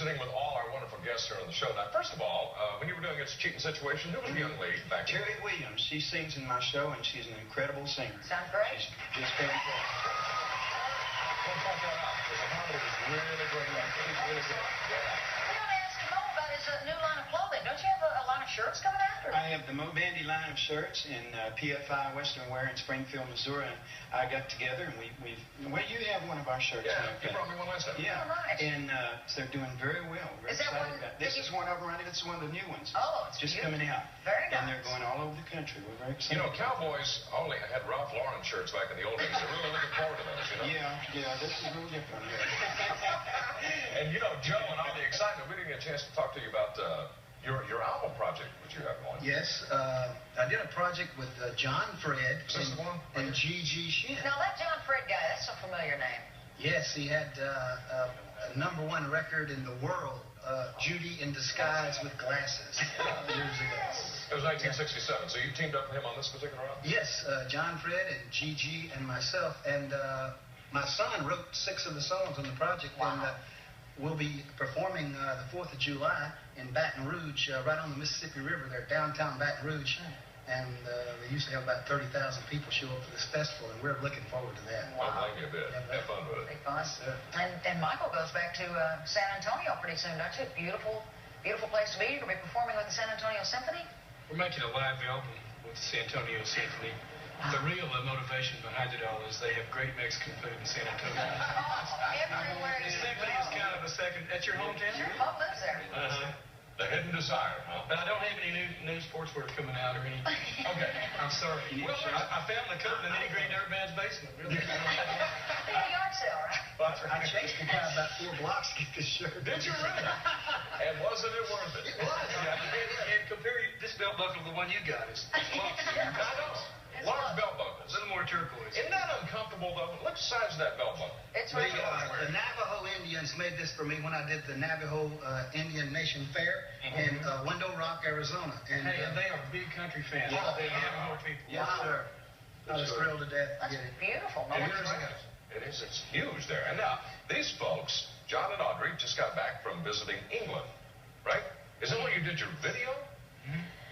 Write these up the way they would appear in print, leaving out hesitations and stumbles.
visiting with all our wonderful guests here on the show. Now, first of all, when you were doing It's a Cheating Situation, who was the young lady back there? Audrey Wiggins. She sings in my show, and she's an incredible singer. Sounds great. She's just fantastic. Don't point that out, because the harmony was really great. She's really good. Yeah. We don't ask Moe about his new line of clothing. Don't you have a line of shirts coming out? Or? I have the Moe Bandy line of shirts in PFI Western Wear in Springfield, Missouri, and I got together, and well, you have one of our shirts. Yeah, you brought me one last time. Yeah, oh, nice. And so they're doing very well. We're Is that excited one? about it. This is one of them, right? It's one of the new ones. Oh, it's just beautiful. coming out. Very nice. And they're going all over the country. We're very excited. You know, Cowboys only had Ralph Lauren shirts back in the old days. They're really looking forward to those, you know? Yeah, this is a little different. And, you know, Joe, and all the excitement, we didn't get a chance to talk to you about your album project that you have going. Yes, I did a project with John Fred and Gigi Shin. Now, that John Fred guy, that's a familiar name. Yes, he had a #1 record in the world, Judy in Disguise with Glasses, years ago. It was 1967, so you teamed up with him on this particular album? Yes, John Fred and Gigi and myself. And my son wrote 6 of the songs on the project. Wow. And we'll be performing the 4th of July in Baton Rouge, right on the Mississippi River there, downtown Baton Rouge. And they usually have about 30,000 people show up for this festival, and we're looking forward to that. Wow. I'll blame you a bit. Have fun with it. Big fun. And Michael goes back to San Antonio pretty soon, don't you? Beautiful, beautiful place to be. You're going to be performing with the San Antonio Symphony? We're making a live album with the San Antonio Symphony. The real motivation behind it all is they have great Mexican food in San Antonio. Everywhere The you symphony is kind of a second. That's your hometown? Your mom lives there. The hidden desire, huh? But I don't have any new sportswear coming out or any. Okay. I'm sorry. Well, I found the coat in the nitty-gritty Dirtband's basement. Really. In a yard sale, right? I chased the guy about 4 blocks to get this shirt. Did you really? And wasn't it worth it? It was. And compare this belt buckle to the one you got. It's I know. Large belt buckles. a little more turquoise. Isn't that uncomfortable, though? Look at the size of that belt buckle. It's The, right. the Navajo Indians made this for me when I did the Navajo Indian Nation Fair in Window Rock, Arizona. And Hey, they are big country fans. Yeah. They have more people. yes, sir. I was thrilled to death to That's get it. beautiful. It is. It is. It's huge there. And now, these folks, John and Audrey, just got back from visiting England, right? Is that where you did your video?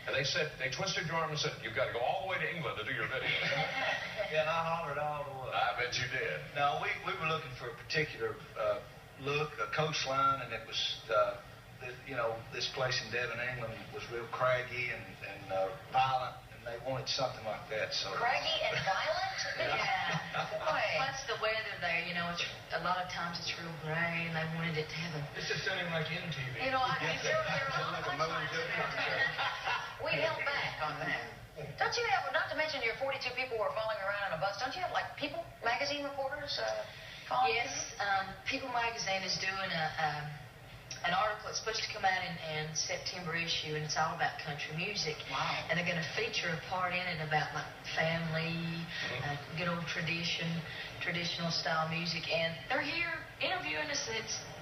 And they said, they twisted your arm and said, you've got to go all the way to England to do your video. Yeah, and I hollered all the way. I bet you did. No, we were looking for a particular look, a coastline, and it was, this place in Devon, England was real craggy and violent, and they wanted something like that. So Craggy and violent? Yeah. Boy. Plus the weather there, it's a lot of times it's real gray, and they wanted it to have a. This is sounding like MTV. There are a lot of punchlines in there. We held back on that. Don't you have, not to mention your 42 people who are following around on a bus, don't you have, like, People magazine reporters following you? Yes, People Magazine is doing an article that's supposed to come out in September issue, and it's all about country music. Wow. And they're going to feature a part in it about, like, family, good old traditional style music, and they're here interviewing us.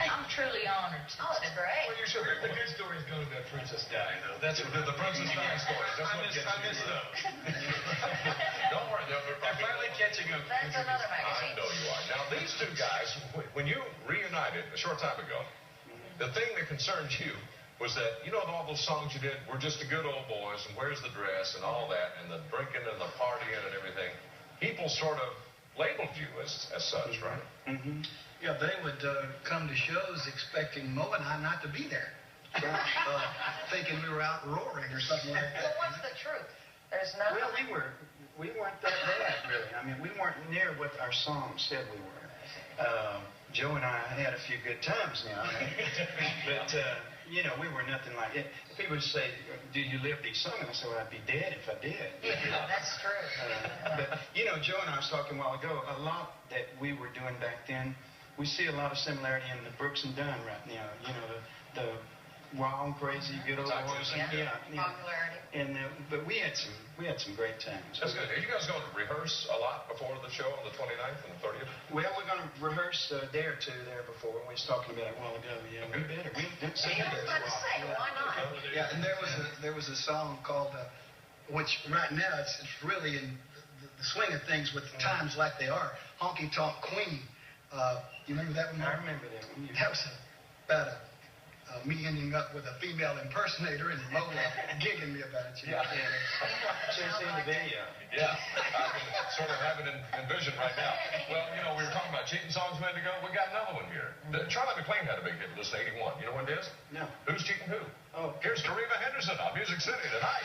I'm truly honored. Oh, that's great. Well, you should be. The good story is going to that Princess Di, though. That's what The Princess Di story. That's what gets I you. missed those. Don't worry. They're finally catching up. That's another I magazine. know you are. Now, these two guys, when you reunited a short time ago, the thing that concerned you was that, all those songs you did were just the good old boys, and Where's the Dress, and all that, and the drinking and the partying and everything. People sort of labeled you as such, right? Mm-hmm. Yeah, they would come to shows expecting Moe and I not to be there, thinking we were out roaring or something like So that. what's the truth? There's nothing. Well, we weren't that bad, really. I mean, we weren't near what our songs said we were. Joe and I had a few good times now, but we were nothing like it. People would say, "Do you live these songs?" And I said, "Well, I'd be dead if I did." Yeah, that's true. But Joe and I was talking a while ago. A lot that we were doing back then, we see a lot of similarity in the Brooks and Dunn right now. The wild, crazy, good old boys. Yeah. Popularity. And but we had some great times. That's good. Are you guys going to rehearse a lot before the show on the 29th and the 30th? Well, we're going to rehearse a day or two there before. We was talking about it a while ago. Yeah, we better. We didn't say I was about to say, why not? Yeah, and there was a song called, which right now it's really in the swing of things with times like they are, Honky Tonk Queen. You remember that one? I remember that one. That was about me ending up with a female impersonator and Moe gigging me about it. You know? Just in the video. Yeah, I can sort of have it envisioned right now. Well, you know, we were talking about cheating songs a minute ago. We got another one here. Charlie McClain had a big hit with this in 81. You know what it is? No. Who's Cheating Who? Oh. Here's Karima Henderson on Music City tonight.